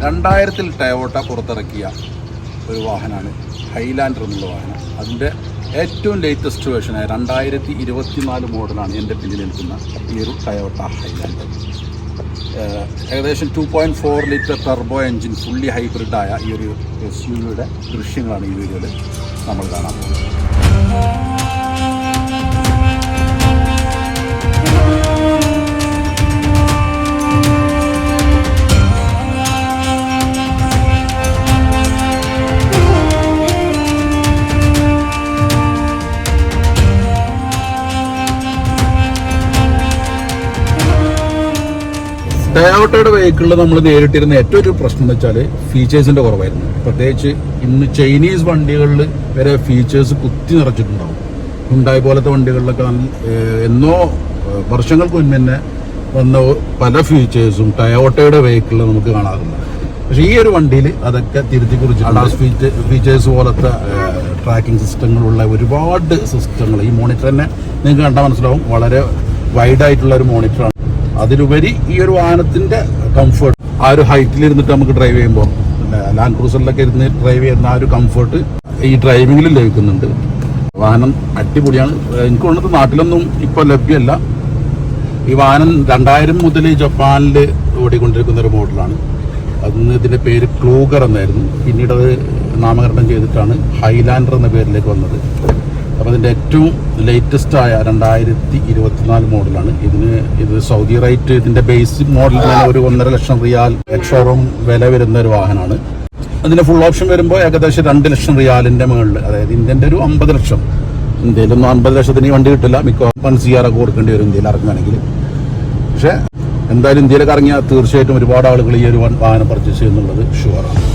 2000-ൽ Toyota പുറത്തിറക്കിയ ഒരു വാഹനമാണ് ഹൈലാൻഡർ എന്നുള്ള വാഹനം. അതിൻ്റെ ഏറ്റവും ലേറ്റസ്റ്റ് വേർഷനായ 2024 മോഡലാണ് എൻ്റെ പിന്നിൽ നിൽക്കുന്ന ഈ ഒരു ടയോട്ട ഹൈലാൻഡർ. ഏകദേശം 2.4 ലിറ്റർ ടർബോ എൻജിൻ ഫുള്ളി ഹൈബ്രിഡായ ഈ ഒരു SUV-യുടെ ദൃശ്യങ്ങളാണ് ഈ വീഡിയോയിൽ നമ്മൾ കാണാൻ പോകുന്നത്. ടയോട്ടയുടെ വെഹിക്കിളിൽ നമ്മൾ നേരിട്ടിരുന്ന ഏറ്റവും ഒരു പ്രശ്നം എന്ന് വെച്ചാൽ ഫീച്ചേഴ്സിൻ്റെ കുറവായിരുന്നു. പ്രത്യേകിച്ച് ഇന്ന് ചൈനീസ് വണ്ടികളിൽ വരെ ഫീച്ചേഴ്സ് കുത്തി നിറച്ചിട്ടുണ്ടാവും. ഹുണ്ടായി പോലത്തെ വണ്ടികളിലൊക്കെ എന്നോ വർഷങ്ങൾക്ക് മുൻപ് തന്നെ വന്ന പല ഫീച്ചേഴ്സും ടയോട്ടയുടെ വെഹിക്കിളിൽ നമുക്ക് കാണാറുണ്ട്. പക്ഷേ ഈ ഒരു വണ്ടിയിൽ അതൊക്കെ തിരുത്തി കുറിച്ചിട്ടുണ്ട്. ഫീച്ചേഴ്സ് പോലത്തെ ട്രാക്കിംഗ് സിസ്റ്റങ്ങളുള്ള ഒരുപാട് സിസ്റ്റങ്ങൾ ഈ മോണിറ്റർ തന്നെ നിങ്ങൾക്ക് കണ്ടാൽ മനസ്സിലാവും. വളരെ വൈഡായിട്ടുള്ള ഒരു മോണിറ്ററാണ്. അതിലുപരി ഈ ഒരു വാഹനത്തിൻ്റെ കംഫർട്ട്, ആ ഒരു ഹൈറ്റിൽ ഇരുന്നിട്ട് നമുക്ക് ഡ്രൈവ് ചെയ്യുമ്പോൾ ലാൻഡ് ക്രൂസറിലൊക്കെ ഇരുന്ന് ഡ്രൈവ് ചെയ്യുന്ന ആ ഒരു കംഫർട്ട് ഈ ഡ്രൈവിങ്ങിൽ ലഭിക്കുന്നുണ്ട്. വാഹനം അടിപൊളിയാണ്. എനിക്ക് തോന്നുന്നത് നാട്ടിലൊന്നും ഇപ്പോൾ ലഭ്യമല്ല. ഈ വാഹനം 2000 മുതൽ ജപ്പാനിൽ ഓടിക്കൊണ്ടിരിക്കുന്ന ഒരു മോഡലാണ്. അന്ന് ഇതിൻ്റെ പേര് ക്ലൂഗർ എന്നായിരുന്നു. പിന്നീട് അത് നാമകരണം ചെയ്തിട്ടാണ് ഹൈലാൻഡർ എന്ന പേരിലേക്ക് വന്നത്. അപ്പോൾ അതിൻ്റെ ഏറ്റവും ലേറ്റസ്റ്റ് ആയ 2024 മോഡലാണ്. ഇത് സൗദി റേറ്റ് ഇതിൻ്റെ ബേസിക് മോഡലിൽ തന്നെ ഒരു 1.5 ലക്ഷം റിയാൽ എക്സ്ഷോറൂം വില വരുന്ന ഒരു വാഹനമാണ്. അതിൻ്റെ ഫുൾ ഓപ്ഷൻ വരുമ്പോൾ ഏകദേശം 2 ലക്ഷം റിയാലിൻ്റെ മുകളിൽ, അതായത് ഇന്ത്യൻ്റെ ഒരു 50 ലക്ഷം. ഇന്ത്യയിലൊന്നും 50 ലക്ഷത്തിന് ഈ വണ്ടി കിട്ടില്ല. മിക്കവാറും CR കൊടുക്കേണ്ടി വരും ഇന്ത്യയിൽ ഇറങ്ങുകയാണെങ്കിൽ. പക്ഷേ എന്തായാലും ഇന്ത്യയിലേക്ക് ഇറങ്ങിയാൽ തീർച്ചയായിട്ടും ഒരുപാട് ആളുകൾ ഈ ഒരു വാഹനം പർച്ചേസ് ചെയ്യുന്നുള്ളത് ഷുവറാണ്.